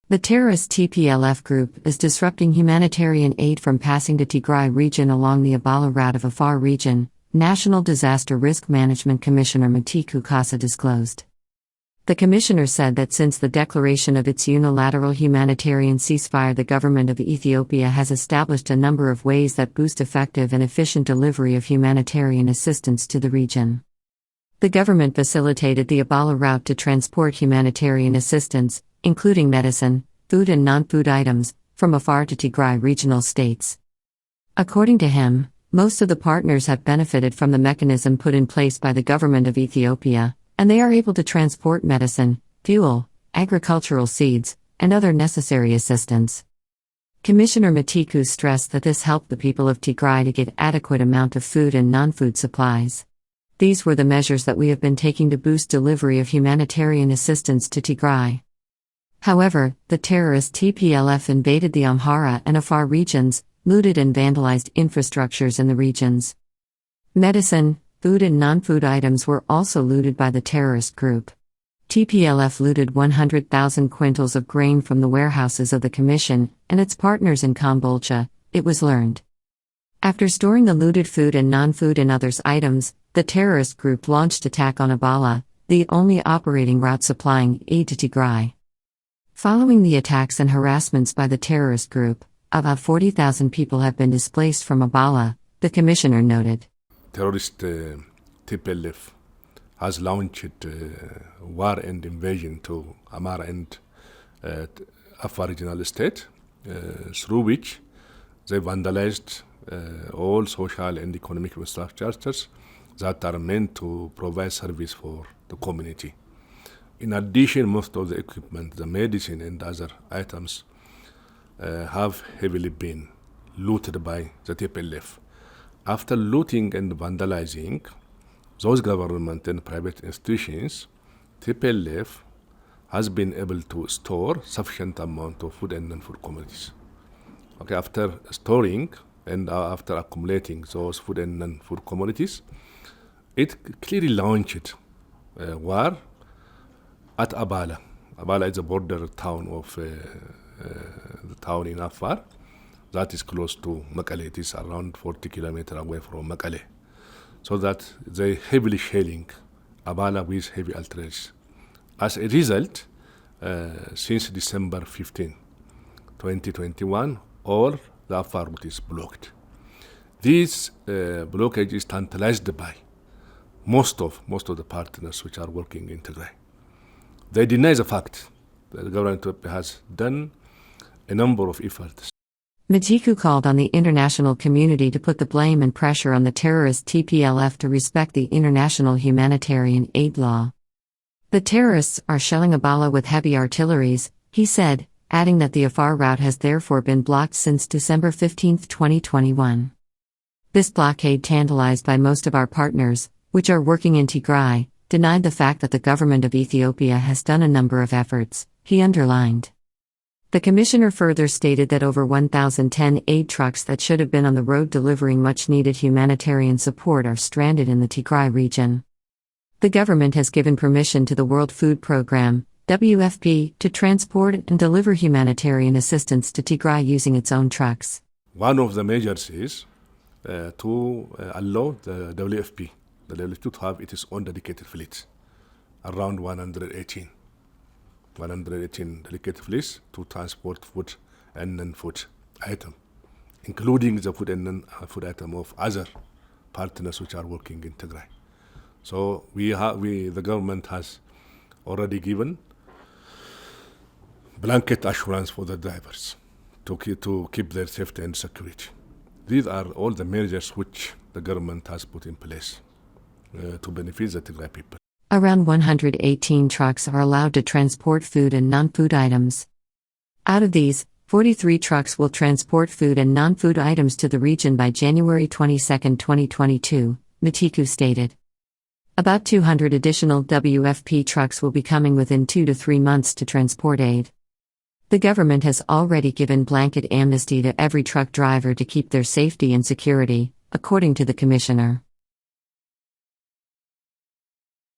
The terrorist TPLF group is disrupting humanitarian aid from passing to Tigray region along the Abala route of Afar region, National Disaster Risk Management Commissioner Mitiku Kassa disclosed. The commissioner said that since the declaration of its unilateral humanitarian ceasefire, the government of Ethiopia has established a number of ways that boost effective and efficient delivery of humanitarian assistance to the region. The government facilitated the Abala route to transport humanitarian assistance, including medicine, food and non-food items, from Afar to Tigray regional states. According to him, most of the partners have benefited from the mechanism put in place by the government of Ethiopia, and they are able to transport medicine, fuel, agricultural seeds, and other necessary assistance. Commissioner Mitiku stressed that this helped the people of Tigray to get adequate amount of food and non-food supplies. These were the measures that we have been taking to boost delivery of humanitarian assistance to Tigray. However, the terrorist TPLF invaded the Amhara and Afar regions, looted and vandalized infrastructures in the regions. Medicine, food and non-food items were also looted by the terrorist group. TPLF looted 100,000 quintals of grain from the warehouses of the Commission and its partners in Kambolcha, it was learned. After storing the looted food and non-food and others items, the terrorist group launched attack on Abala, the only operating route supplying aid to Tigray. Following the attacks and harassments by the terrorist group, about 40,000 people have been displaced from Abala, the commissioner noted. Terrorist TPLF has launched war and invasion to Amhara and Afar regional state, through which they vandalized all social and economic infrastructures that are meant to provide service for the community. In addition, most of the equipment, the medicine and other items have heavily been looted by the TPLF. After looting and vandalizing those government and private institutions, TPLF has been able to store sufficient amount of food and non-food commodities. After storing and after accumulating those food and non-food commodities, it clearly launched war at Abala. Abala is a border town of the town in Afar that is close to Mekelle. It is around 40 kilometers away from Mekelle. So that they heavily shelling Abala with heavy artillery. As a result, since December 15, 2021, all the Afar route is blocked. This blockage is tantalized by most of the partners which are working in Tigray. They deny the fact that the government has done a number of efforts. Mitiku called on the international community to put the blame and pressure on the terrorist TPLF to respect the international humanitarian aid law. The terrorists are shelling Abala with heavy artilleries, he said, adding that the Afar route has therefore been blocked since December 15, 2021. This blockade, tantalized by most of our partners, which are working in Tigray, denied the fact that the government of Ethiopia has done a number of efforts, he underlined. The commissioner further stated that over 1,010 aid trucks that should have been on the road delivering much-needed humanitarian support are stranded in the Tigray region. The government has given permission to the World Food Programme, WFP, to transport and deliver humanitarian assistance to Tigray using its own trucks. One of the measures is to allow the WFP to have its own dedicated fleet, around 118 dedicated fleets to transport food and non-food items, including the food and non-food item of other partners which are working in Tigray. So the government has already given blanket assurance for the drivers to keep their safety and security. These are all the measures which the government has put in place to benefit the Tigray people. Around 118 trucks are allowed to transport food and non-food items. Out of these, 43 trucks will transport food and non-food items to the region by January 22, 2022, Mitiku stated. About 200 additional WFP trucks will be coming within 2 to 3 months to transport aid. The government has already given blanket amnesty to every truck driver to keep their safety and security, according to the commissioner.